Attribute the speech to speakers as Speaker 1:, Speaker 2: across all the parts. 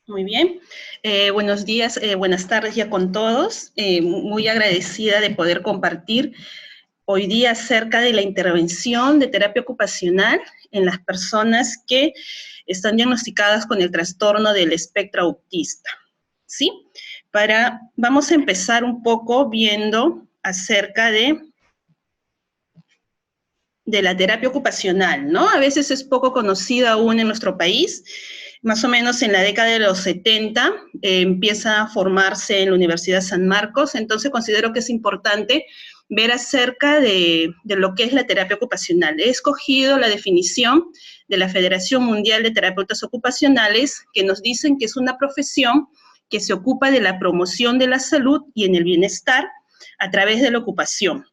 Speaker 1: Muy bien. Buenos días, buenas tardes ya con todos. Muy agradecida de poder compartir hoy día acerca de la intervención de terapia ocupacional en las personas que están diagnosticadas con el trastorno del espectro autista. ¿Sí? Vamos a empezar un poco viendo acerca de la terapia ocupacional, ¿no? A veces es poco conocida aún en nuestro país. Más o menos en la década de los 70 empieza a formarse en la Universidad San Marcos, entonces considero que es importante ver acerca de lo que es la terapia ocupacional. He escogido la definición de la Federación Mundial de Terapeutas Ocupacionales, que nos dicen que es una profesión que se ocupa de la promoción de la salud y en el bienestar a través de la ocupación,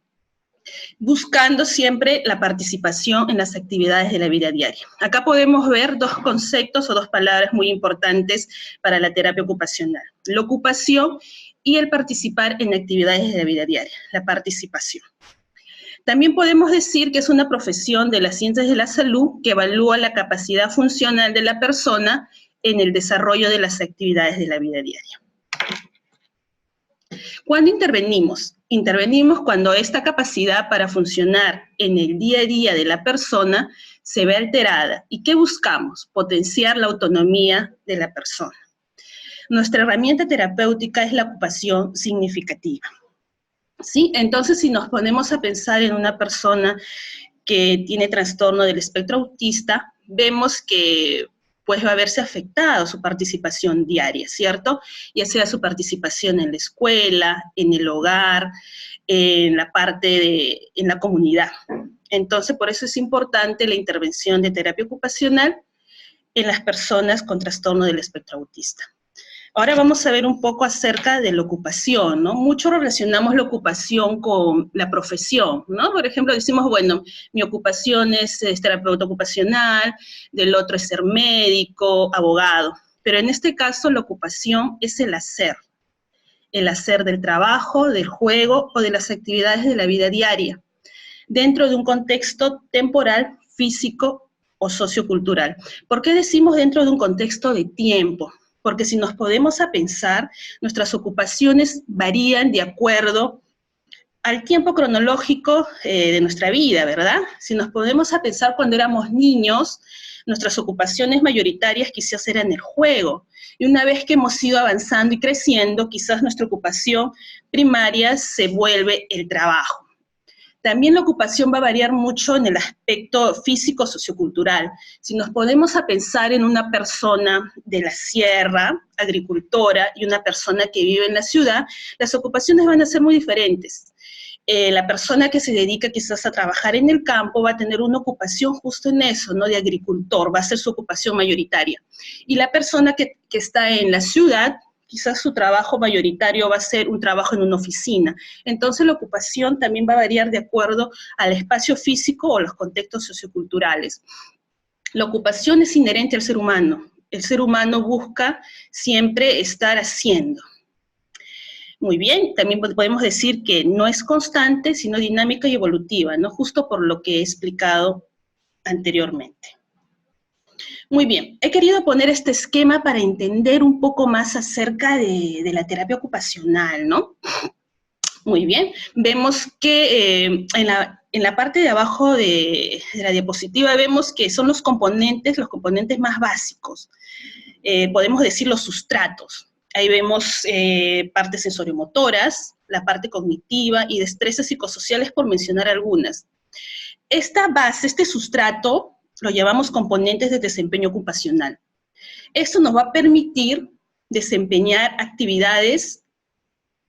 Speaker 1: buscando siempre la participación en las actividades de la vida diaria. Acá podemos ver dos conceptos o dos palabras muy importantes para la terapia ocupacional: la ocupación y el participar en actividades de la vida diaria, la participación. También podemos decir que es una profesión de las ciencias de la salud que evalúa la capacidad funcional de la persona en el desarrollo de las actividades de la vida diaria. ¿Cuándo intervenimos? Intervenimos cuando esta capacidad para funcionar en el día a día de la persona se ve alterada. ¿Y qué buscamos? Potenciar la autonomía de la persona. Nuestra herramienta terapéutica es la ocupación significativa. ¿Sí? Entonces, si nos ponemos a pensar en una persona que tiene trastorno del espectro autista, vemos que pues va a verse afectada su participación diaria, ¿cierto? Ya sea su participación en la escuela, en el hogar, en la comunidad. Entonces, por eso es importante la intervención de terapia ocupacional en las personas con trastorno del espectro autista. Ahora vamos a ver un poco acerca de la ocupación, ¿no? Mucho relacionamos la ocupación con la profesión, ¿no? Por ejemplo, decimos, bueno, mi ocupación es terapeuta ocupacional, del otro es ser médico, abogado. Pero en este caso la ocupación es el hacer del trabajo, del juego o de las actividades de la vida diaria, dentro de un contexto temporal, físico o sociocultural. ¿Por qué decimos dentro de un contexto de tiempo? Porque si nos podemos a pensar, nuestras ocupaciones varían de acuerdo al tiempo cronológico de nuestra vida, ¿verdad? Si nos podemos a pensar cuando éramos niños, nuestras ocupaciones mayoritarias quizás eran el juego, y una vez que hemos ido avanzando y creciendo, quizás nuestra ocupación primaria se vuelve el trabajo. También la ocupación va a variar mucho en el aspecto físico-sociocultural. Si nos ponemos a pensar en una persona de la sierra, agricultora, y una persona que vive en la ciudad, las ocupaciones van a ser muy diferentes. La persona que se dedica quizás a trabajar en el campo va a tener una ocupación justo en eso, ¿no? De agricultor, va a ser su ocupación mayoritaria. Y la persona que está en la ciudad, quizás su trabajo mayoritario va a ser un trabajo en una oficina. Entonces la ocupación también va a variar de acuerdo al espacio físico o los contextos socioculturales. La ocupación es inherente al ser humano. El ser humano busca siempre estar haciendo. Muy bien, también podemos decir que no es constante, sino dinámica y evolutiva, ¿no? Justo por lo que he explicado anteriormente. Muy bien, he querido poner este esquema para entender un poco más acerca de la terapia ocupacional, ¿no? Muy bien, vemos que en la parte de abajo de la diapositiva vemos que son los componentes más básicos. Podemos decir los sustratos. Ahí vemos partes sensoriomotoras, la parte cognitiva y destrezas psicosociales, por mencionar algunas. Esta base, este sustrato, lo llamamos componentes de desempeño ocupacional. Esto nos va a permitir desempeñar actividades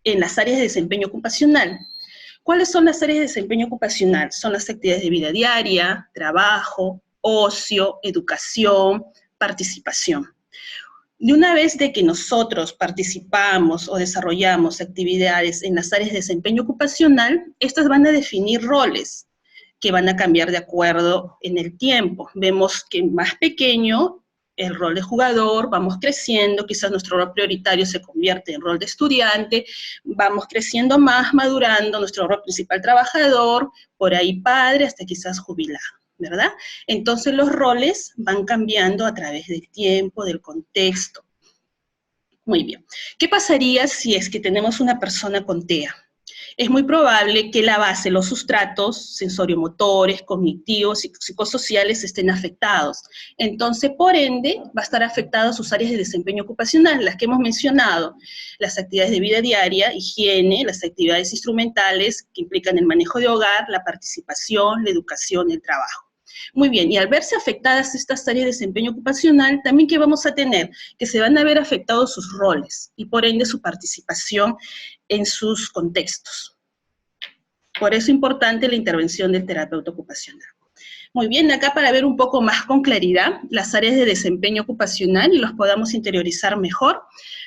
Speaker 1: en las áreas de desempeño ocupacional. ¿Cuáles son las áreas de desempeño ocupacional? Son las actividades de vida diaria, trabajo, ocio, educación, participación. Y una vez de que nosotros participamos o desarrollamos actividades en las áreas de desempeño ocupacional, estas van a definir roles que van a cambiar de acuerdo en el tiempo. Vemos que más pequeño el rol de jugador, vamos creciendo, quizás nuestro rol prioritario se convierte en rol de estudiante, vamos creciendo más, madurando, nuestro rol principal trabajador, por ahí padre, hasta quizás jubilado, ¿verdad? Entonces los roles van cambiando a través del tiempo, del contexto. Muy bien. ¿Qué pasaría si es que tenemos una persona con TEA? Es muy probable que la base, los sustratos sensorio-motores, cognitivos y psicosociales estén afectados. Entonces, por ende, va a estar afectadas sus áreas de desempeño ocupacional, las que hemos mencionado, las actividades de vida diaria, higiene, las actividades instrumentales que implican el manejo de hogar, la participación, la educación, el trabajo. Muy bien, y al verse afectadas estas áreas de desempeño ocupacional, también ¿qué vamos a tener? Que se van a ver afectados sus roles y por ende su participación en sus contextos. Por eso es importante la intervención del terapeuta ocupacional. Muy bien, acá para ver un poco más con claridad las áreas de desempeño ocupacional y los podamos interiorizar mejor,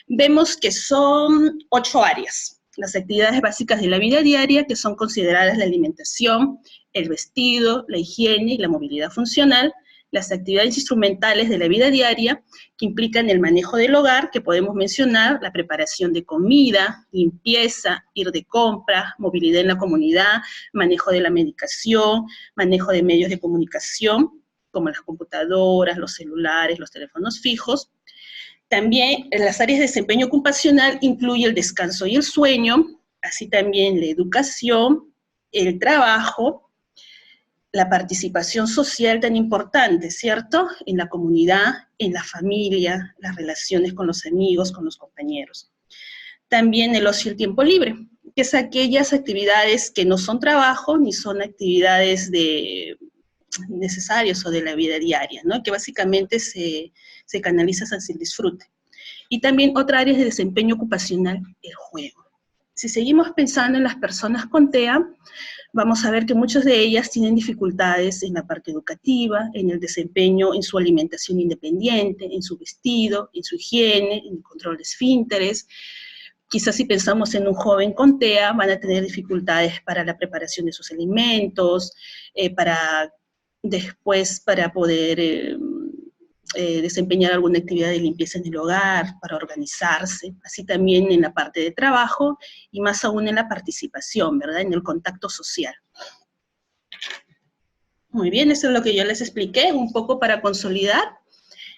Speaker 1: vemos que son 8 áreas. Las actividades básicas de la vida diaria, que son consideradas la alimentación, el vestido, la higiene y la movilidad funcional, las actividades instrumentales de la vida diaria, que implican el manejo del hogar, que podemos mencionar la preparación de comida, limpieza, ir de compra, movilidad en la comunidad, manejo de la medicación, manejo de medios de comunicación, como las computadoras, los celulares, los teléfonos fijos. También en las áreas de desempeño ocupacional incluye el descanso y el sueño, así también la educación, el trabajo, la participación social tan importante, ¿cierto? En la comunidad, en la familia, las relaciones con los amigos, con los compañeros. También el ocio y el tiempo libre, que es aquellas actividades que no son trabajo ni son actividades necesarias o de la vida diaria, ¿no? Que básicamente se canaliza hacia el disfrute. Y también otra área de desempeño ocupacional, el juego. Si seguimos pensando en las personas con TEA, vamos a ver que muchas de ellas tienen dificultades en la parte educativa, en el desempeño, en su alimentación independiente, en su vestido, en su higiene, en el control de esfínteres. Quizás si pensamos en un joven con TEA, van a tener dificultades para la preparación de sus alimentos, para poder desempeñar alguna actividad de limpieza en el hogar, para organizarse, así también en la parte de trabajo y más aún en la participación, ¿verdad? En el contacto social. Muy bien, eso es lo que yo les expliqué, un poco para consolidar.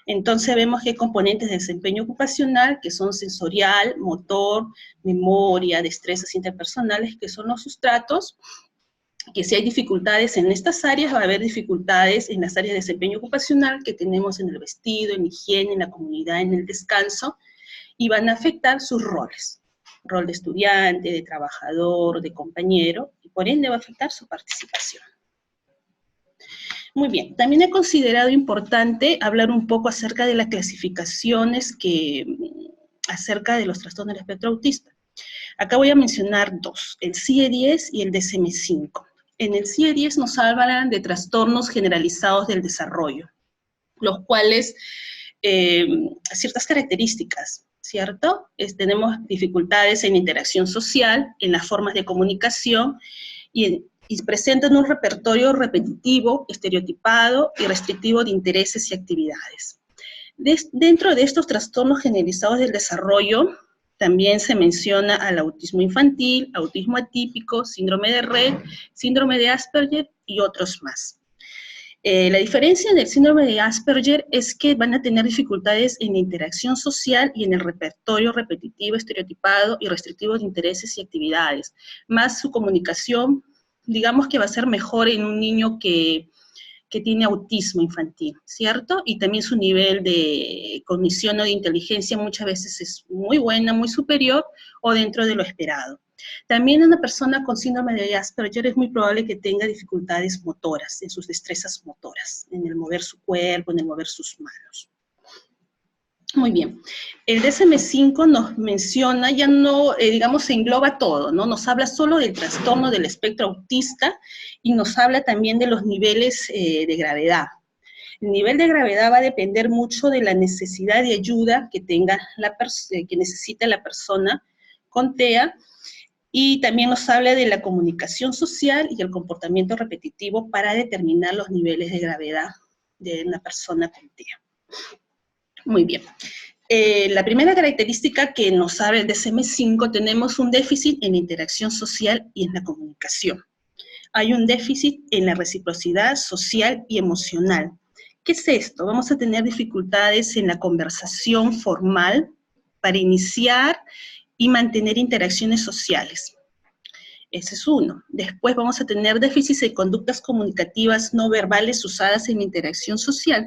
Speaker 1: Entonces vemos que hay componentes de desempeño ocupacional que son sensorial, motor, memoria, destrezas interpersonales, que son los sustratos, que si hay dificultades en estas áreas, va a haber dificultades en las áreas de desempeño ocupacional que tenemos en el vestido, en higiene, en la comunidad, en el descanso, y van a afectar sus roles. Rol de estudiante, de trabajador, de compañero, y por ende va a afectar su participación. Muy bien, también he considerado importante hablar un poco acerca de las clasificaciones acerca de los trastornos del espectro autista. Acá voy a mencionar 2, el CIE-10 y el DSM-5. En el CIE-10 nos hablan de trastornos generalizados del desarrollo, los cuales, ciertas características, ¿cierto? Tenemos dificultades en interacción social, en las formas de comunicación, y presentan un repertorio repetitivo, estereotipado y restrictivo de intereses y actividades. Dentro de estos trastornos generalizados del desarrollo, también se menciona al autismo infantil, autismo atípico, síndrome de Rett, síndrome de Asperger y otros más. La diferencia del síndrome de Asperger es que van a tener dificultades en la interacción social y en el repertorio repetitivo, estereotipado y restrictivo de intereses y actividades, más su comunicación, digamos que va a ser mejor en un niño que tiene autismo infantil, ¿cierto? Y también su nivel de cognición o de inteligencia muchas veces es muy buena, muy superior o dentro de lo esperado. También una persona con síndrome de Asperger es muy probable que tenga dificultades motoras, en sus destrezas motoras, en el mover su cuerpo, en el mover sus manos. Muy bien, el DSM-5 nos menciona, ya no, digamos, se engloba todo, ¿no? Nos habla solo del trastorno del espectro autista y nos habla también de los niveles de gravedad. El nivel de gravedad va a depender mucho de la necesidad de ayuda que tenga que necesita la persona con TEA, y también nos habla de la comunicación social y el comportamiento repetitivo para determinar los niveles de gravedad de una persona con TEA. Muy bien. La primera característica que nos habla el DSM-5, tenemos un déficit en la interacción social y en la comunicación. Hay un déficit en la reciprocidad social y emocional. ¿Qué es esto? Vamos a tener dificultades en la conversación formal, para iniciar y mantener interacciones sociales. Ese es uno. Después vamos a tener déficits de conductas comunicativas no verbales usadas en la interacción social.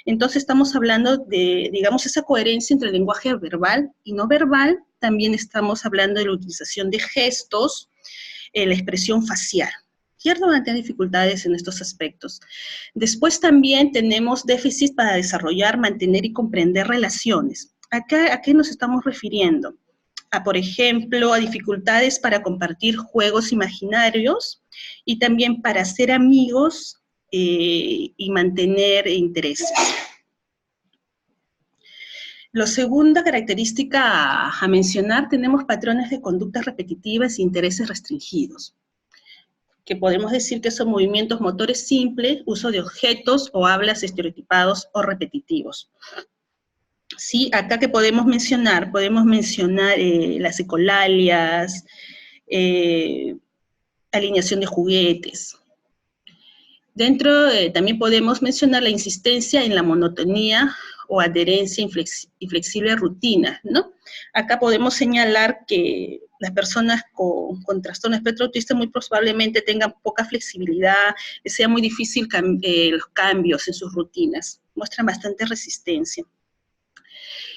Speaker 1: Entonces estamos hablando de, digamos, esa coherencia entre el lenguaje verbal y no verbal. También estamos hablando de la utilización de gestos, la expresión facial. ¿Cierto? Van a tener dificultades en estos aspectos. Después también tenemos déficits para desarrollar, mantener y comprender relaciones. Acá, ¿a qué nos estamos refiriendo? Por ejemplo, a dificultades para compartir juegos imaginarios y también para ser amigos y mantener intereses. La segunda característica a mencionar, tenemos patrones de conductas repetitivas e intereses restringidos, que podemos decir que son movimientos motores simples, uso de objetos o hablas estereotipados o repetitivos. Sí, acá que podemos mencionar las ecolalias, alineación de juguetes. Dentro también podemos mencionar la insistencia en la monotonía o adherencia inflexible rutina, ¿no? Acá podemos señalar que las personas con trastorno espectro autista muy probablemente tengan poca flexibilidad, les sea muy difícil los cambios en sus rutinas, muestran bastante resistencia.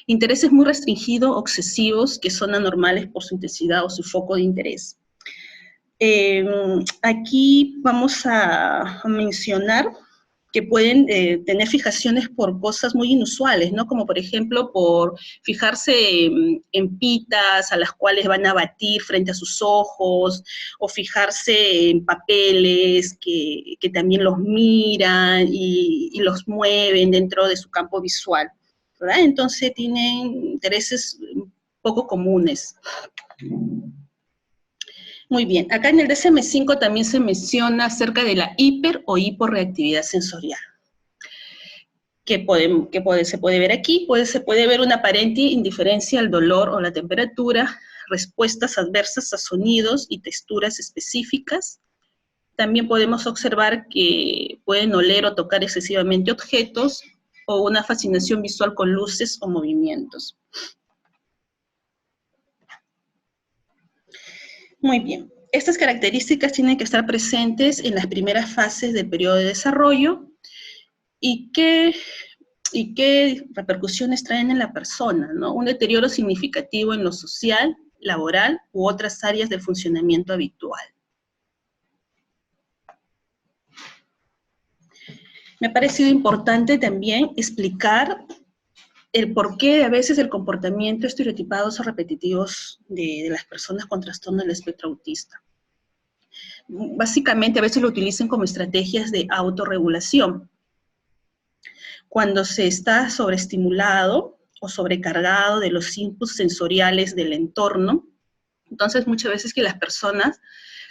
Speaker 1: Intereses muy restringidos, obsesivos, que son anormales por su intensidad o su foco de interés. Aquí vamos a mencionar que pueden tener fijaciones por cosas muy inusuales, ¿no? Como por ejemplo por fijarse en pitas a las cuales van a batir frente a sus ojos, o fijarse en papeles que también los miran y los mueven dentro de su campo visual, ¿verdad? Entonces tienen intereses poco comunes. Muy bien, acá en el DSM-5 también se menciona acerca de la hiper o hiporreactividad sensorial. Se puede ver aquí, se puede ver una aparente indiferencia al dolor o la temperatura, respuestas adversas a sonidos y texturas específicas. También podemos observar que pueden oler o tocar excesivamente objetos, o una fascinación visual con luces o movimientos. Muy bien. Estas características tienen que estar presentes en las primeras fases del periodo de desarrollo. ¿Y qué repercusiones traen en la persona, ¿no? Un deterioro significativo en lo social, laboral u otras áreas del funcionamiento habitual. Me ha parecido importante también explicar el porqué a veces el comportamiento estereotipados o repetitivos de las personas con trastorno del espectro autista. Básicamente a veces lo utilizan como estrategias de autorregulación. Cuando se está sobreestimulado o sobrecargado de los inputs sensoriales del entorno, entonces muchas veces que las personas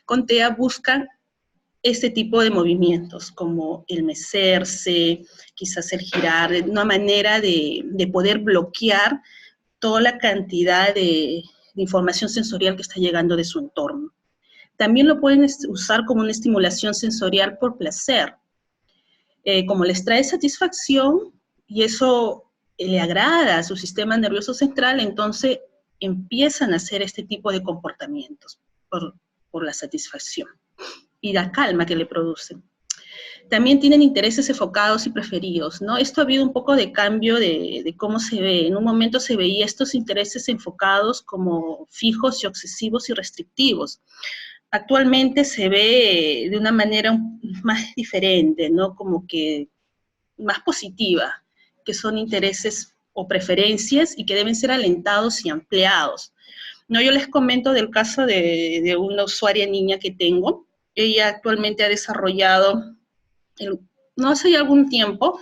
Speaker 1: con TEA buscan este tipo de movimientos, como el mecerse, quizás el girar, una manera de poder bloquear toda la cantidad de información sensorial que está llegando de su entorno. También lo pueden usar como una estimulación sensorial por placer. Como les trae satisfacción y eso le agrada a su sistema nervioso central, entonces empiezan a hacer este tipo de comportamientos por la satisfacción y la calma que le producen. También tienen intereses enfocados y preferidos, ¿no? Esto ha habido un poco de cambio de cómo se ve. En un momento se veía estos intereses enfocados como fijos y obsesivos y restrictivos. Actualmente se ve de una manera más diferente, ¿no? Como que más positiva, que son intereses o preferencias y que deben ser alentados y ampliados. No, yo les comento del caso de una usuaria niña que tengo. Ella actualmente ha desarrollado, no hace ya algún tiempo,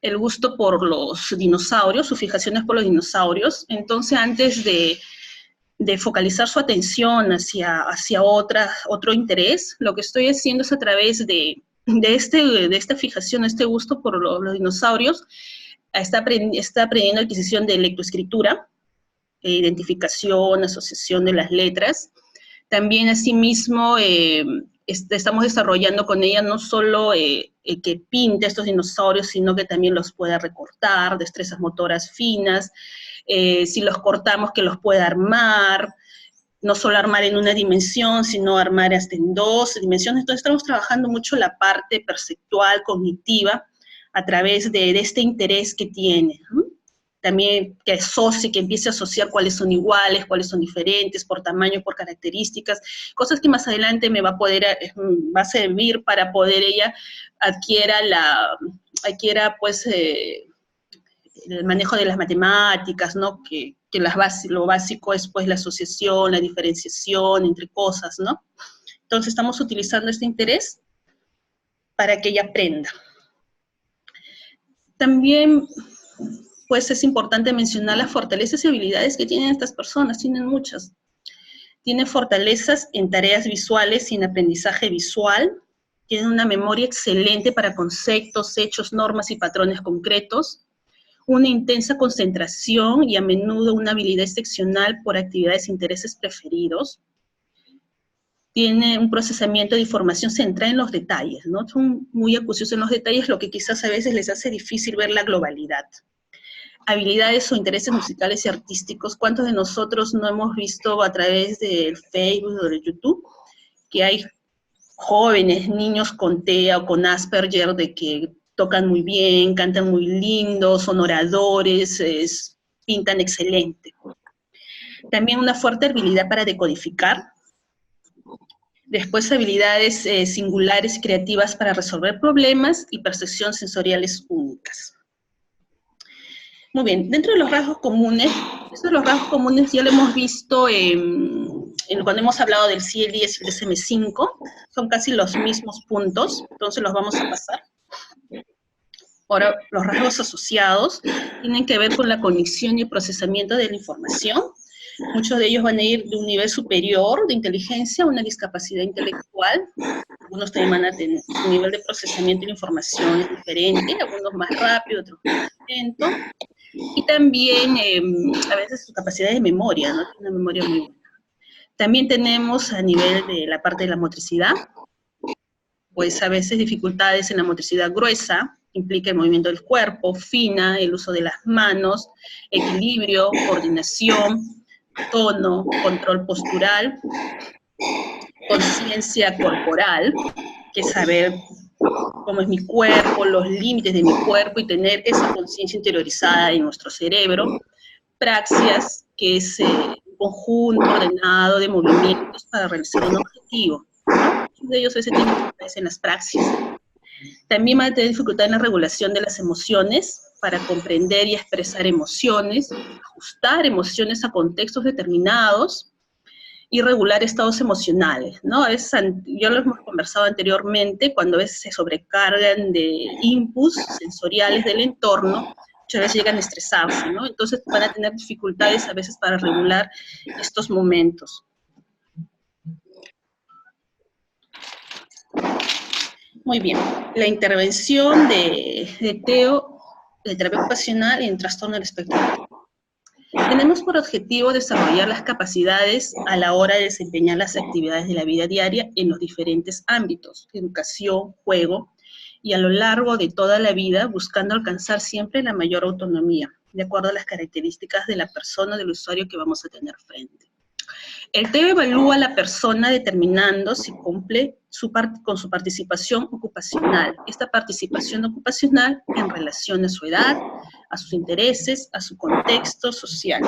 Speaker 1: el gusto por los dinosaurios, sus fijaciones por los dinosaurios. Entonces, antes de focalizar su atención hacia otro interés, lo que estoy haciendo es a través de esta fijación, este gusto por los dinosaurios, está aprendiendo adquisición de lectoescritura, identificación, asociación de las letras. También asimismo estamos desarrollando con ella no solo que pinte estos dinosaurios, sino que también los pueda recortar, destrezas motoras finas, si los cortamos que los pueda armar, no solo armar en una dimensión, sino armar hasta en 2 dimensiones. Entonces estamos trabajando mucho la parte perceptual, cognitiva, a través de este interés que tiene, ¿no? También que asocie, que empiece a asociar cuáles son iguales, cuáles son diferentes, por tamaño, por características, cosas que más adelante me va a servir para poder ella adquiera pues el manejo de las matemáticas, ¿no? Que lo básico es pues la asociación, la diferenciación entre cosas, ¿no? Entonces estamos utilizando este interés para que ella aprenda. También pues es importante mencionar las fortalezas y habilidades que tienen estas personas, tienen muchas. Tienen fortalezas en tareas visuales y en aprendizaje visual, tienen una memoria excelente para conceptos, hechos, normas y patrones concretos, una intensa concentración y a menudo una habilidad excepcional por actividades e intereses preferidos, tiene un procesamiento de información centrada en los detalles, ¿no? Son muy acuciosos en los detalles, lo que quizás a veces les hace difícil ver la globalidad. Habilidades o intereses musicales y artísticos, ¿cuántos de nosotros no hemos visto a través del Facebook o de YouTube que hay jóvenes, niños con TEA o con Asperger de que tocan muy bien, cantan muy lindo, son oradores, pintan excelente? También una fuerte habilidad para decodificar. Después habilidades singulares y creativas para resolver problemas y percepción sensoriales únicas. Muy bien, dentro de los rasgos comunes, estos los rasgos comunes ya lo hemos visto cuando hemos hablado del CIE-10 y el DSM-5, son casi los mismos puntos, entonces los vamos a pasar. Ahora, los rasgos asociados tienen que ver con la cognición y el procesamiento de la información. Muchos de ellos van a ir de un nivel superior de inteligencia a una discapacidad intelectual. Algunos también van a tener un nivel de procesamiento de la información diferente, algunos más rápido, otros más lento. Y también a veces su capacidad de memoria, ¿no? Una memoria muy buena. También tenemos a nivel de la parte de la motricidad, pues a veces dificultades en la motricidad gruesa, implica el movimiento del cuerpo, fina, el uso de las manos, equilibrio, coordinación, tono, control postural, conciencia corporal, que es saber cómo es mi cuerpo, los límites de mi cuerpo y tener esa conciencia interiorizada en nuestro cerebro. Praxias, que es un conjunto ordenado de movimientos para realizar un objetivo. Muchos de ellos a veces tienen dificultades en las praxias. También van a tener dificultad en la regulación de las emociones, para comprender y expresar emociones, ajustar emociones a contextos determinados, y regular estados emocionales, ¿no? Ya lo hemos conversado anteriormente, cuando a veces se sobrecargan de inputs sensoriales del entorno, muchas veces llegan a estresarse, ¿no? Entonces van a tener dificultades a veces para regular estos momentos. Muy bien, la intervención de TEO, de terapia ocupacional en trastorno del espectro autista. Tenemos por objetivo desarrollar las capacidades a la hora de desempeñar las actividades de la vida diaria en los diferentes ámbitos, educación, juego, y a lo largo de toda la vida buscando alcanzar siempre la mayor autonomía, de acuerdo a las características de la persona, del usuario que vamos a tener frente. El TEO evalúa a la persona determinando si cumple con su participación ocupacional. Esta participación ocupacional en relación a su edad, a sus intereses, a su contexto social.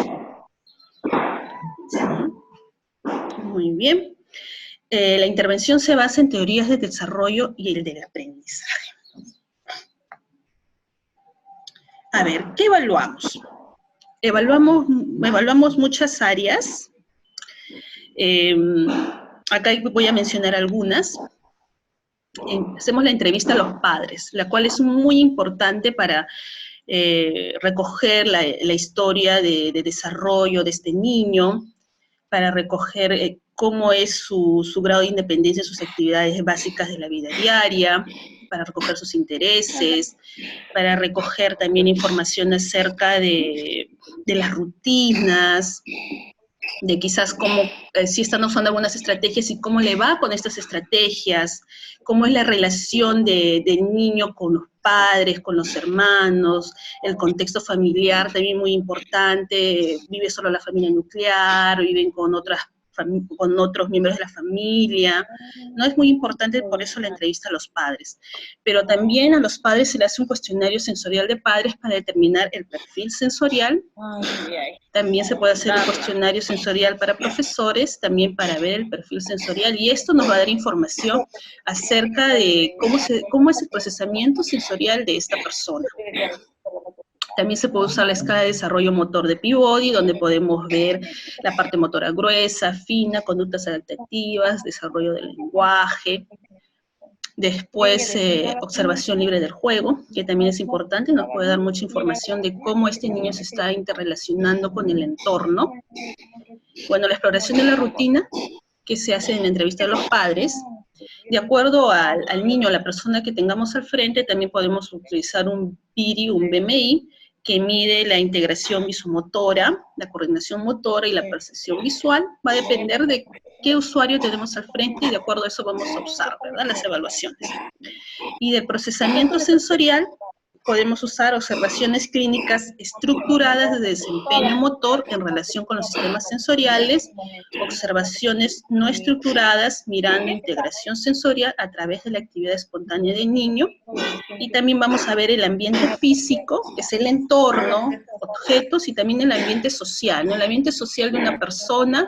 Speaker 1: Muy bien. La intervención se basa en teorías de desarrollo y el del aprendizaje. A ver, ¿qué evaluamos? Evaluamos muchas áreas. Acá voy a mencionar algunas. Hacemos la entrevista a los padres, la cual es muy importante para recoger la historia de desarrollo de este niño, para recoger cómo es su grado de independencia en sus actividades básicas de la vida diaria, para recoger sus intereses, para recoger también información acerca de las rutinas, de quizás cómo, si están usando algunas estrategias y cómo le va con estas estrategias, cómo es la relación del niño con los padres, con los hermanos, el contexto familiar también muy importante, vive solo la familia nuclear, viven con con otros miembros de la familia, ¿no? Es muy importante por eso la entrevista a los padres. Pero también a los padres se le hace un cuestionario sensorial de padres para determinar el perfil sensorial. También se puede hacer un cuestionario sensorial para profesores, también para ver el perfil sensorial, y esto nos va a dar información acerca de cómo es el procesamiento sensorial de esta persona. También se puede usar la escala de desarrollo motor de Peabody, donde podemos ver la parte motora gruesa, fina, conductas adaptativas, desarrollo del lenguaje. Después, observación libre del juego, que también es importante, nos puede dar mucha información de cómo este niño se está interrelacionando con el entorno. Bueno, la exploración de la rutina, que se hace en la entrevista de los padres. De acuerdo al niño, a la persona que tengamos al frente, también podemos utilizar un PIRI, un BMI, que mide la integración visomotora, la coordinación motora y la percepción visual. Va a depender de qué usuario tenemos al frente y de acuerdo a eso vamos a usar, ¿verdad?, las evaluaciones. Y de procesamiento sensorial podemos usar observaciones clínicas estructuradas de desempeño motor en relación con los sistemas sensoriales, observaciones no estructuradas mirando integración sensorial a través de la actividad espontánea del niño, y también vamos a ver el ambiente físico, que es el entorno, objetos, y también el ambiente social, ¿no? El ambiente social de una persona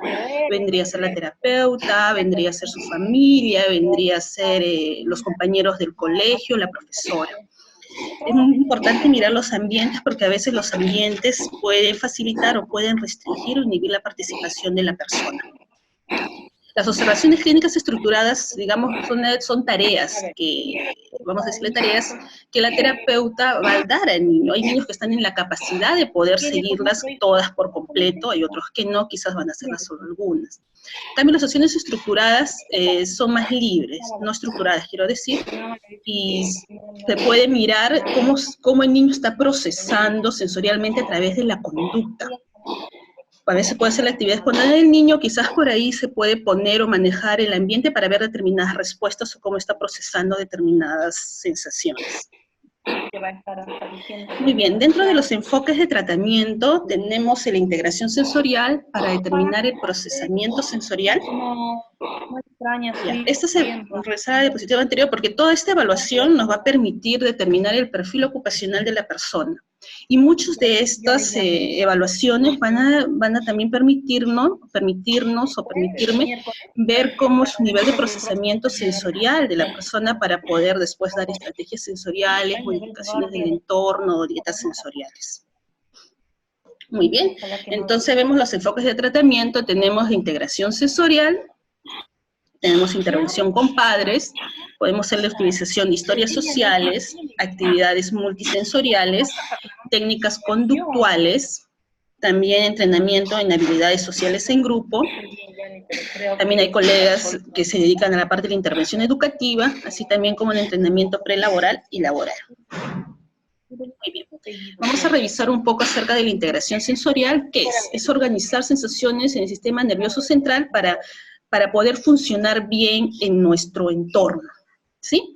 Speaker 1: vendría a ser la terapeuta, vendría a ser su familia, vendría a ser los compañeros del colegio, la profesora. Es muy importante mirar los ambientes porque a veces los ambientes pueden facilitar o pueden restringir o inhibir la participación de la persona. Las observaciones clínicas estructuradas, digamos, son tareas que, vamos a decirle tareas que la terapeuta va a dar al niño. Hay niños que están en la capacidad de poder seguirlas todas por completo, hay otros que no, quizás van a hacerlas solo algunas. También las acciones estructuradas son más libres, no estructuradas, quiero decir, y se puede mirar cómo el niño está procesando sensorialmente a través de la conducta. A veces puede ser la actividad espontánea del niño, quizás por ahí se puede poner o manejar el ambiente para ver determinadas respuestas o cómo está procesando determinadas sensaciones. Muy bien, dentro de los enfoques de tratamiento tenemos la integración sensorial para determinar el procesamiento sensorial. Ya, esta se realiza la diapositiva anterior porque toda esta evaluación nos va a permitir determinar el perfil ocupacional de la persona. Y muchas de estas evaluaciones van a también permitirme ver cómo es su nivel de procesamiento sensorial de la persona para poder después dar estrategias sensoriales, modificaciones del entorno o dietas sensoriales. Muy bien, entonces vemos los enfoques de tratamiento, tenemos integración sensorial, tenemos intervención con padres, podemos hacer la utilización de historias sociales, actividades multisensoriales, técnicas conductuales, también entrenamiento en habilidades sociales en grupo. También hay colegas que se dedican a la parte de la intervención educativa, así también como el entrenamiento prelaboral y laboral. Muy bien. Vamos a revisar un poco acerca de la integración sensorial, que es organizar sensaciones en el sistema nervioso central para poder funcionar bien en nuestro entorno, ¿sí?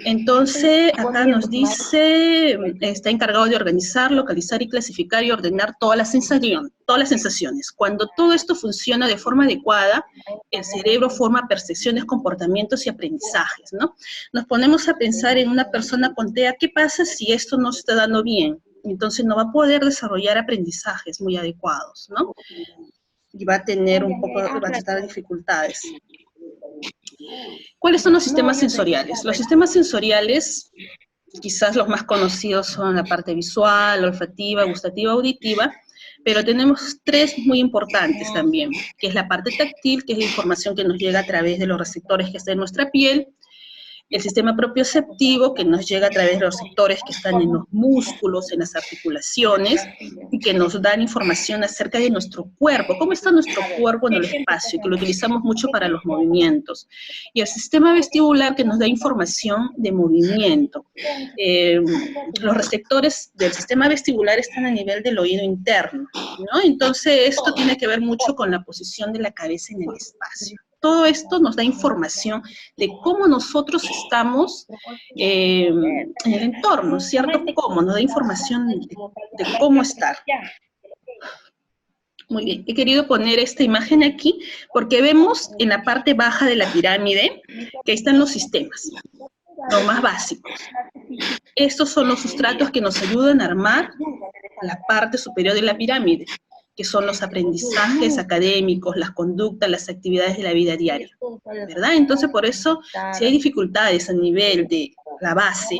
Speaker 1: Entonces, acá nos dice, está encargado de organizar, localizar y clasificar y ordenar todas las sensaciones. Cuando todo esto funciona de forma adecuada, el cerebro forma percepciones, comportamientos y aprendizajes, ¿no? Nos ponemos a pensar en una persona con TEA, ¿qué pasa si esto no se está dando bien? Entonces no va a poder desarrollar aprendizajes muy adecuados, ¿no? Y va a tener va a tener dificultades. ¿Cuáles son los sistemas sensoriales? Los sistemas sensoriales, quizás los más conocidos son la parte visual, olfativa, gustativa, auditiva, pero tenemos tres muy importantes también, que es la parte táctil, que es la información que nos llega a través de los receptores que está en nuestra piel, El sistema propioceptivo, que nos llega a través de los sectores que están en los músculos, en las articulaciones, y que nos dan información acerca de nuestro cuerpo, cómo está nuestro cuerpo en el espacio, que lo utilizamos mucho para los movimientos. Y el sistema vestibular, que nos da información de movimiento. Los receptores del sistema vestibular están a nivel del oído interno, ¿no? Entonces, esto tiene que ver mucho con la posición de la cabeza en el espacio. Todo esto nos da información de cómo nosotros estamos en el entorno, ¿cierto? Cómo, nos da información de cómo estar. Muy bien, he querido poner esta imagen aquí porque vemos en la parte baja de la pirámide que ahí están los sistemas, los más básicos. Estos son los sustratos que nos ayudan a armar la parte superior de la pirámide, que son los aprendizajes académicos, las conductas, las actividades de la vida diaria, ¿verdad? Entonces, por eso, si hay dificultades a nivel de la base,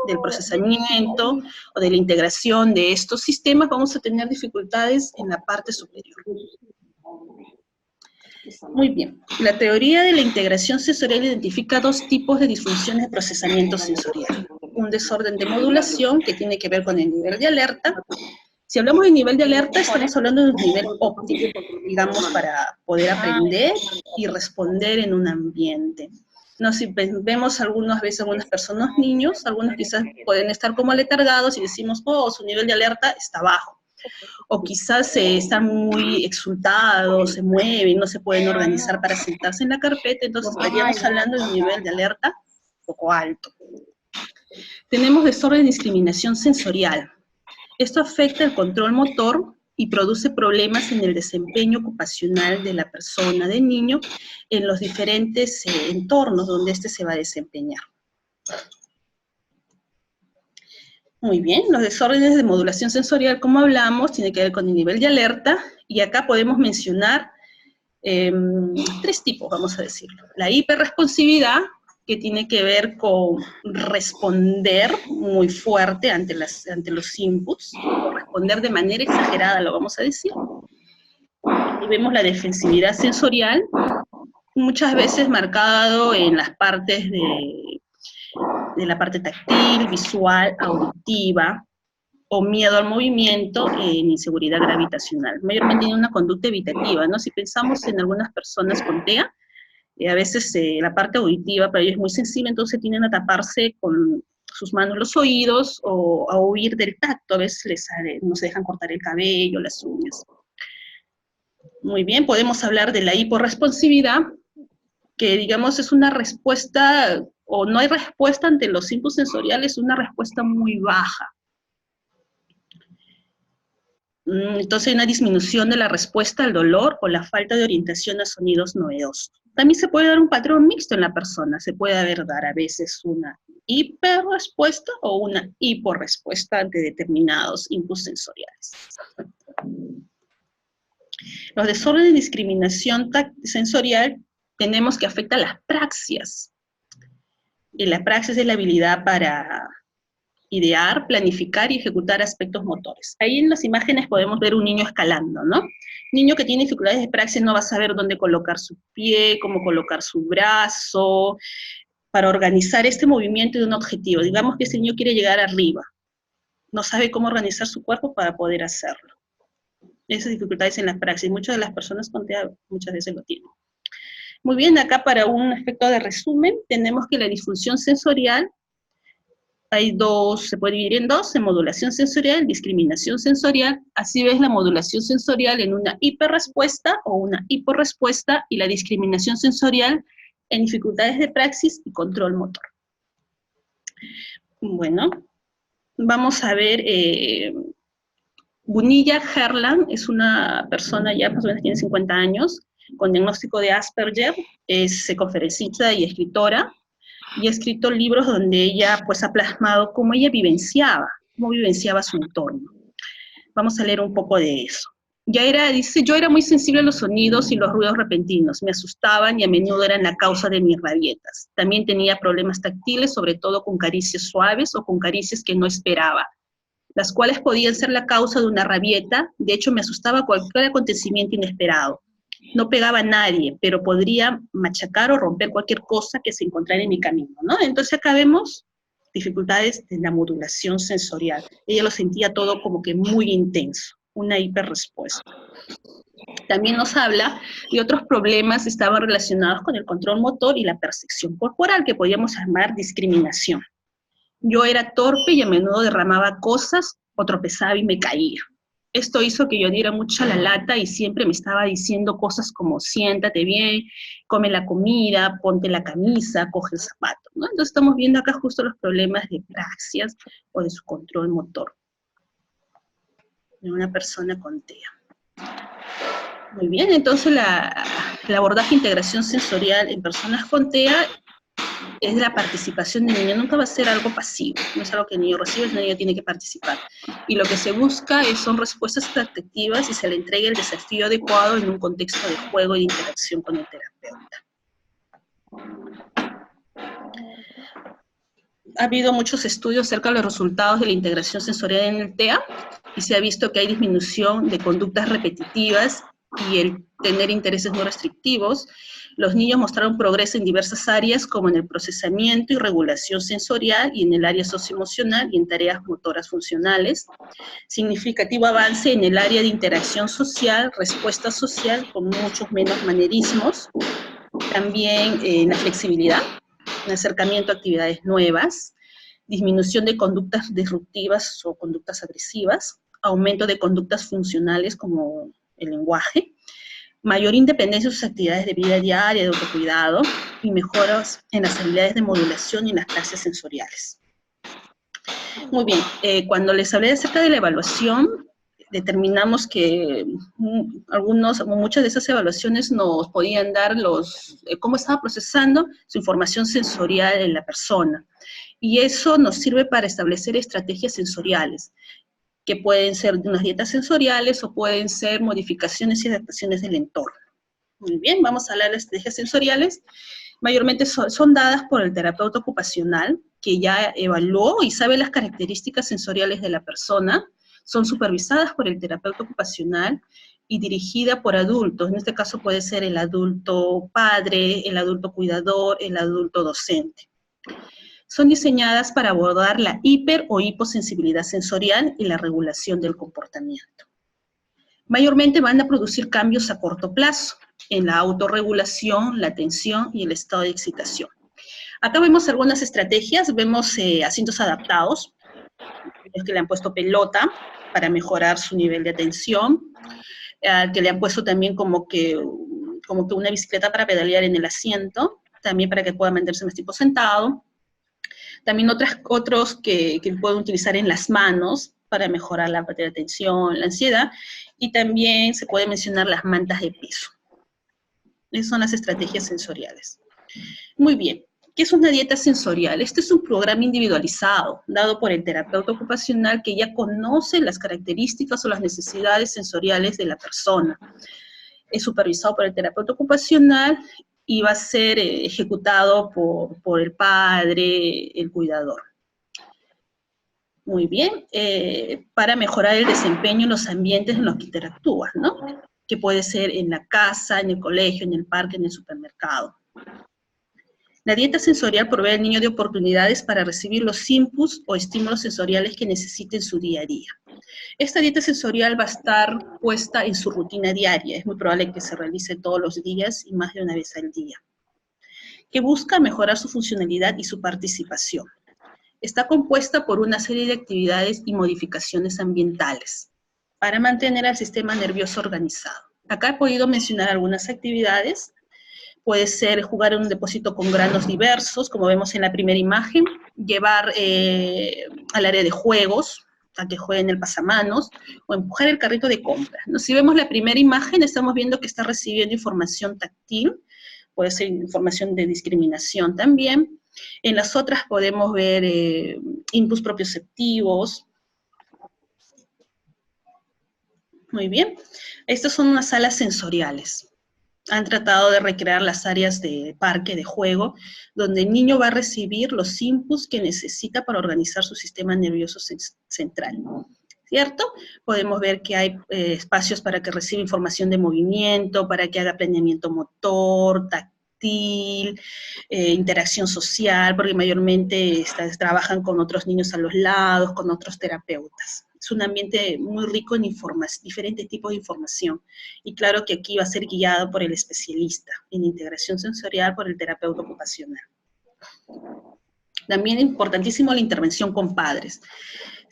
Speaker 1: del procesamiento o de la integración de estos sistemas, vamos a tener dificultades en la parte superior. Muy bien. La teoría de la integración sensorial identifica dos tipos de disfunciones de procesamiento sensorial. Un desorden de modulación, que tiene que ver con el nivel de alerta. Si hablamos de nivel de alerta, estamos hablando de un nivel óptimo, digamos, para poder aprender y responder en un ambiente. No, si vemos algunas veces algunas personas, niños, algunos quizás pueden estar como aletargados y decimos, oh, su nivel de alerta está bajo. O quizás están muy exultados, se mueven, no se pueden organizar para sentarse en la carpeta, entonces estaríamos hablando de un nivel de alerta un poco alto. Tenemos desorden de discriminación sensorial. Esto afecta el control motor y produce problemas en el desempeño ocupacional de la persona, del niño, en los diferentes entornos donde éste se va a desempeñar. Muy bien, los desórdenes de modulación sensorial, como hablamos, tiene que ver con el nivel de alerta, y acá podemos mencionar tres tipos, vamos a decirlo. La hiperresponsividad, que tiene que ver con responder muy fuerte ante los inputs, o responder de manera exagerada, lo vamos a decir. Y vemos la defensividad sensorial, muchas veces marcado en las partes de la parte táctil, visual, auditiva, o miedo al movimiento en inseguridad gravitacional. Mayormente tiene una conducta evitativa, ¿no? Si pensamos en algunas personas con TEA, a veces la parte auditiva para ellos es muy sensible, entonces tienden a taparse con sus manos los oídos o a huir del tacto, a veces no se dejan cortar el cabello, las uñas. Muy bien, podemos hablar de la hiporresponsividad, que digamos es una respuesta, o no hay respuesta ante los inputs sensoriales, una respuesta muy baja. Entonces hay una disminución de la respuesta al dolor o la falta de orientación a sonidos novedosos. También se puede dar un patrón mixto en la persona, se puede dar a veces una hiperrespuesta o una hiporrespuesta ante determinados inputs sensoriales. Los desórdenes de discriminación sensorial tenemos que afecta las praxias. Y la praxis es la habilidad para idear, planificar y ejecutar aspectos motores. Ahí en las imágenes podemos ver un niño escalando, ¿no? Niño que tiene dificultades de praxis no va a saber dónde colocar su pie, cómo colocar su brazo, para organizar este movimiento de un objetivo. Digamos que este niño quiere llegar arriba, no sabe cómo organizar su cuerpo para poder hacerlo. Esas dificultades en la praxis, muchas de las personas con TEA muchas veces lo tienen. Muy bien, acá para un efecto de resumen, tenemos que la disfunción sensorial hay dos, se puede dividir en dos, en modulación sensorial, discriminación sensorial. Así ves la modulación sensorial en una hiperrespuesta o una hiporrespuesta, y la discriminación sensorial en dificultades de praxis y control motor. Bueno, vamos a ver, Gunilla Herland es una persona ya más o menos tiene 50 años, con diagnóstico de Asperger, es conferencista y escritora, y ha escrito libros donde ella pues ha plasmado cómo ella vivenciaba su entorno. Vamos a leer un poco de eso. Dice, yo era muy sensible a los sonidos y los ruidos repentinos, me asustaban y a menudo eran la causa de mis rabietas. También tenía problemas táctiles, sobre todo con caricias suaves o con caricias que no esperaba, las cuales podían ser la causa de una rabieta. De hecho me asustaba cualquier acontecimiento inesperado. no pegaba a nadie, pero podría machacar o romper cualquier cosa que se encontrara en mi camino, ¿no? Entonces acá vemos dificultades en la modulación sensorial. Ella lo sentía todo como que muy intenso, una hiperrespuesta. También nos habla de otros problemas que estaban relacionados con el control motor y la percepción corporal, que podríamos llamar discriminación. Yo era torpe y a menudo derramaba cosas o tropezaba y me caía. Esto hizo que yo diera mucha la lata y siempre me estaba diciendo cosas como siéntate bien, come la comida, ponte la camisa, coge el zapato, ¿no? Entonces estamos viendo acá justo los problemas de praxias o de su control motor de una persona con TEA. Muy bien, entonces el abordaje de integración sensorial en personas con TEA es la participación del niño, nunca va a ser algo pasivo, no es algo que el niño recibe, el niño tiene que participar. Y lo que se busca son respuestas proactivas y se le entrega el desafío adecuado en un contexto de juego y de interacción con el terapeuta. Ha habido muchos estudios acerca de los resultados de la integración sensorial en el TEA y se ha visto que hay disminución de conductas repetitivas y el tener intereses no restrictivos. Los niños mostraron progreso en diversas áreas, como en el procesamiento y regulación sensorial, y en el área socioemocional y en tareas motoras funcionales. Significativo avance en el área de interacción social, respuesta social, con muchos menos manerismos. También en la flexibilidad, un acercamiento a actividades nuevas, disminución de conductas disruptivas o conductas agresivas, aumento de conductas funcionales como el lenguaje, mayor independencia en sus actividades de vida diaria, de autocuidado, y mejoras en las habilidades de modulación y en las clases sensoriales. Muy bien, cuando les hablé acerca de la evaluación, determinamos que muchas de esas evaluaciones nos podían dar cómo estaba procesando su información sensorial en la persona. Y eso nos sirve para establecer estrategias sensoriales, que pueden ser unas dietas sensoriales o pueden ser modificaciones y adaptaciones del entorno. Muy bien, vamos a hablar de las estrategias sensoriales. Mayormente son dadas por el terapeuta ocupacional, que ya evaluó y sabe las características sensoriales de la persona, son supervisadas por el terapeuta ocupacional y dirigida por adultos. En este caso puede ser el adulto padre, el adulto cuidador, el adulto docente. Son diseñadas para abordar la hiper o hiposensibilidad sensorial y la regulación del comportamiento. Mayormente van a producir cambios a corto plazo en la autorregulación, la atención y el estado de excitación. Acá vemos algunas estrategias, vemos asientos adaptados, que le han puesto pelota para mejorar su nivel de atención, que le han puesto también como que una bicicleta para pedalear en el asiento, también para que pueda mantenerse más tiempo sentado. También otros que pueden utilizar en las manos para mejorar la parte de atención, la ansiedad, y también se puede mencionar las mantas de peso. Esas son las estrategias sensoriales. Muy bien. ¿Qué es una dieta sensorial? Este es un programa individualizado, dado por el terapeuta ocupacional que ya conoce las características o las necesidades sensoriales de la persona. Es supervisado por el terapeuta ocupacional y va a ser ejecutado por el padre, el cuidador. Muy bien, para mejorar el desempeño en los ambientes en los que interactúas, ¿no? Que puede ser en la casa, en el colegio, en el parque, en el supermercado. La dieta sensorial provee al niño de oportunidades para recibir los inputs o estímulos sensoriales que necesite en su día a día. Esta dieta sensorial va a estar puesta en su rutina diaria, es muy probable que se realice todos los días y más de una vez al día, que busca mejorar su funcionalidad y su participación. Está compuesta por una serie de actividades y modificaciones ambientales para mantener al sistema nervioso organizado. Acá he podido mencionar algunas actividades. Puede ser jugar en un depósito con granos diversos, como vemos en la primera imagen, llevar al área de juegos, a que jueguen el pasamanos, o empujar el carrito de compras, ¿no? Si vemos la primera imagen, estamos viendo que está recibiendo información táctil, puede ser información de discriminación también. En las otras podemos ver inputs propioceptivos. Muy bien. Estas son unas salas sensoriales. Han tratado de recrear las áreas de parque, de juego, donde el niño va a recibir los inputs que necesita para organizar su sistema nervioso central. ¿cierto? Podemos ver que hay espacios para que reciba información de movimiento, para que haga planeamiento motor, táctil, interacción social, porque mayormente trabajan con otros niños a los lados, con otros terapeutas. Es un ambiente muy rico en diferentes tipos de información. Y claro que aquí va a ser guiado por el especialista, en integración sensorial por el terapeuta ocupacional. También es importantísimo la intervención con padres.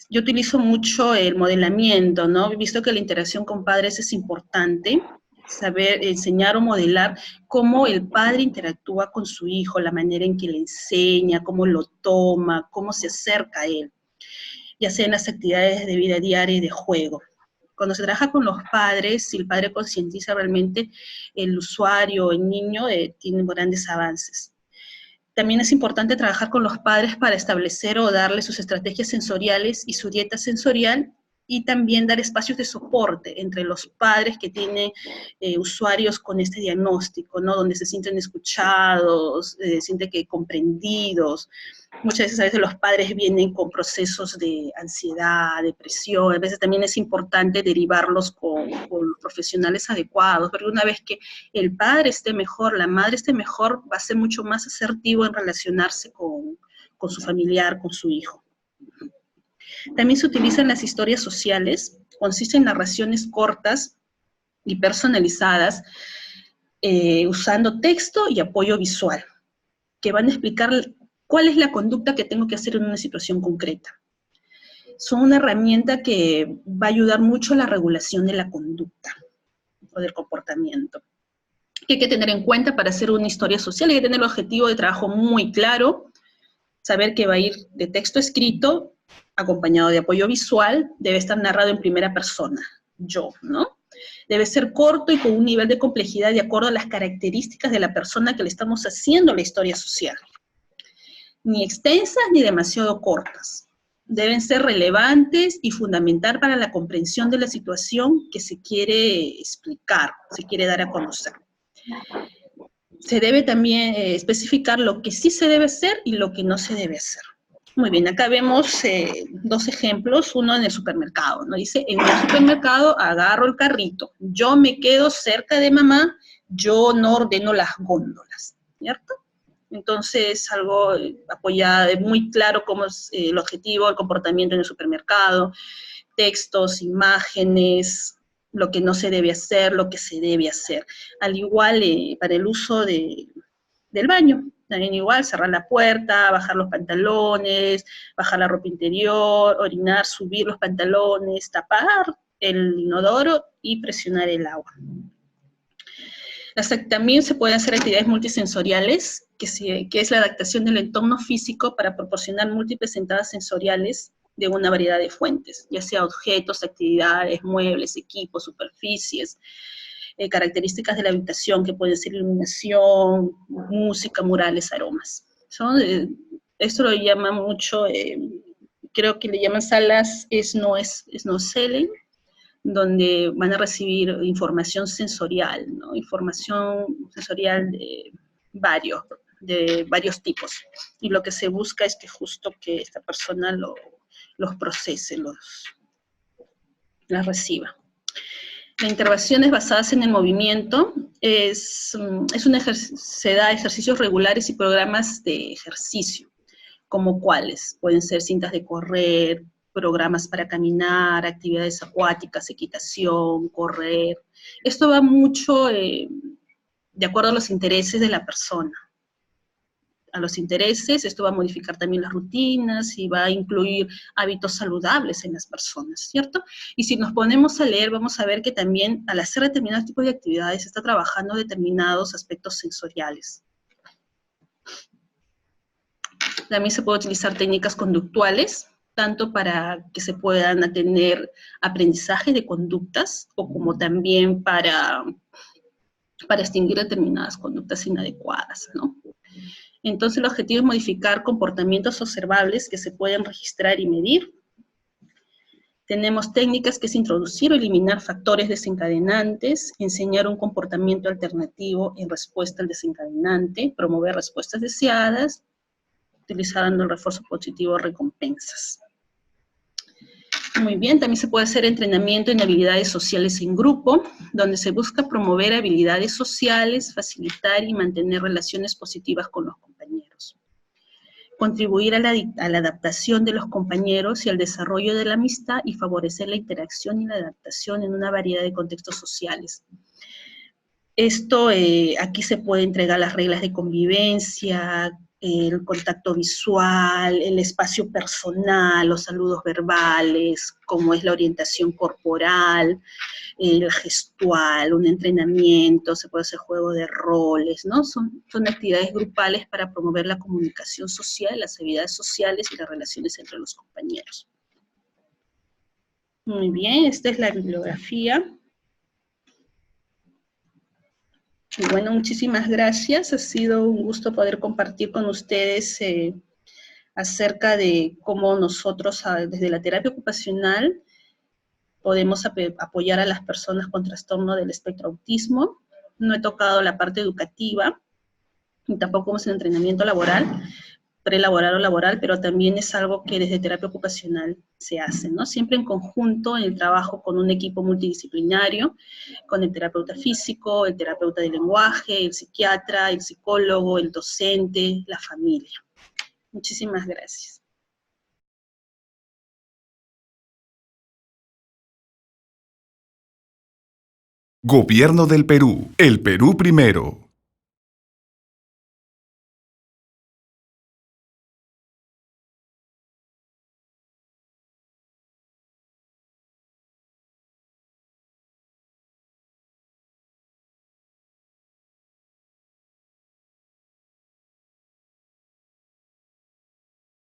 Speaker 1: Yo utilizo mucho el modelamiento, ¿no? He visto que la interacción con padres es importante, saber enseñar o modelar cómo el padre interactúa con su hijo, la manera en que le enseña, cómo lo toma, cómo se acerca a él, ya sea en las actividades de vida diaria y de juego. Cuando se trabaja con los padres, si el padre concientiza realmente, el usuario, el niño, tiene grandes avances. También es importante trabajar con los padres para establecer o darle sus estrategias sensoriales y su dieta sensorial, y también dar espacios de soporte entre los padres que tienen usuarios con este diagnóstico, ¿no? Donde se sienten escuchados, sienten que comprendidos. Muchas veces los padres vienen con procesos de ansiedad, depresión, a veces también es importante derivarlos con los profesionales adecuados, porque una vez que el padre esté mejor, la madre esté mejor, va a ser mucho más asertivo en relacionarse con su familiar, con su hijo. También se utilizan las historias sociales, consisten en narraciones cortas y personalizadas, usando texto y apoyo visual, que van a explicar cuál es la conducta que tengo que hacer en una situación concreta. Son una herramienta que va a ayudar mucho a la regulación de la conducta o del comportamiento. ¿Qué hay que tener en cuenta para hacer una historia social? Hay que tener el objetivo de trabajo muy claro, saber que va a ir de texto escrito, acompañado de apoyo visual, debe estar narrado en primera persona, yo, ¿no? Debe ser corto y con un nivel de complejidad de acuerdo a las características de la persona que le estamos haciendo la historia social. Ni extensas ni demasiado cortas. Deben ser relevantes y fundamental para la comprensión de la situación que se quiere explicar, se quiere dar a conocer. Se debe también especificar lo que sí se debe hacer y lo que no se debe hacer. Muy bien, acá vemos dos ejemplos, uno en el supermercado, ¿no? Dice, en el supermercado agarro el carrito, yo me quedo cerca de mamá, yo no ordeno las góndolas, ¿cierto? Entonces, algo apoyado, muy claro cómo es el objetivo, el comportamiento en el supermercado, textos, imágenes, lo que no se debe hacer, lo que se debe hacer. Al igual para el uso del baño, también igual, cerrar la puerta, bajar los pantalones, bajar la ropa interior, orinar, subir los pantalones, tapar el inodoro y presionar el agua. También se pueden hacer actividades multisensoriales, que es la adaptación del entorno físico para proporcionar múltiples entradas sensoriales de una variedad de fuentes, ya sea objetos, actividades, muebles, equipos, superficies, características de la habitación, que pueden ser iluminación, música, murales, aromas. Esto lo llaman mucho, creo que le llaman salas Snow-Selling, donde van a recibir información sensorial, ¿no? Información sensorial de varios tipos. Y lo que se busca es que justo que esta persona los procese, las reciba. Las intervenciones basadas en el movimiento se da ejercicios regulares y programas de ejercicio, como cuáles pueden ser cintas de correr, programas para caminar, actividades acuáticas, equitación, correr. Esto va mucho de acuerdo a los intereses de la persona. A los intereses, esto va a modificar también las rutinas y va a incluir hábitos saludables en las personas, ¿cierto? Y si nos ponemos a leer, vamos a ver que también al hacer determinados tipos de actividades se está trabajando determinados aspectos sensoriales. También se puede utilizar técnicas conductuales, tanto para que se puedan tener aprendizaje de conductas, o como también para extinguir determinadas conductas inadecuadas, ¿no? Entonces el objetivo es modificar comportamientos observables que se pueden registrar y medir. Tenemos técnicas que es introducir o eliminar factores desencadenantes, enseñar un comportamiento alternativo en respuesta al desencadenante, promover respuestas deseadas, utilizando el refuerzo positivo recompensas. Muy bien, también se puede hacer entrenamiento en habilidades sociales en grupo, donde se busca promover habilidades sociales, facilitar y mantener relaciones positivas con los compañeros. Contribuir a la adaptación de los compañeros y al desarrollo de la amistad y favorecer la interacción y la adaptación en una variedad de contextos sociales. Esto, aquí se puede entregar las reglas de convivencia, el contacto visual, el espacio personal, los saludos verbales, como es la orientación corporal, el gestual, un entrenamiento, se puede hacer juego de roles, ¿no? Son actividades grupales para promover la comunicación social, las habilidades sociales y las relaciones entre los compañeros. Muy bien, esta es la bibliografía. Y bueno, muchísimas gracias. Ha sido un gusto poder compartir con ustedes acerca de cómo nosotros desde la terapia ocupacional podemos apoyar a las personas con trastorno del espectro autismo. No he tocado la parte educativa, ni tampoco hemos en entrenamiento laboral, prelaboral o laboral, pero también es algo que desde terapia ocupacional se hace, ¿no? Siempre en conjunto, en el trabajo con un equipo multidisciplinario, con el terapeuta físico, el terapeuta de lenguaje, el psiquiatra, el psicólogo, el docente, la familia. Muchísimas gracias.
Speaker 2: Gobierno del Perú. El Perú primero.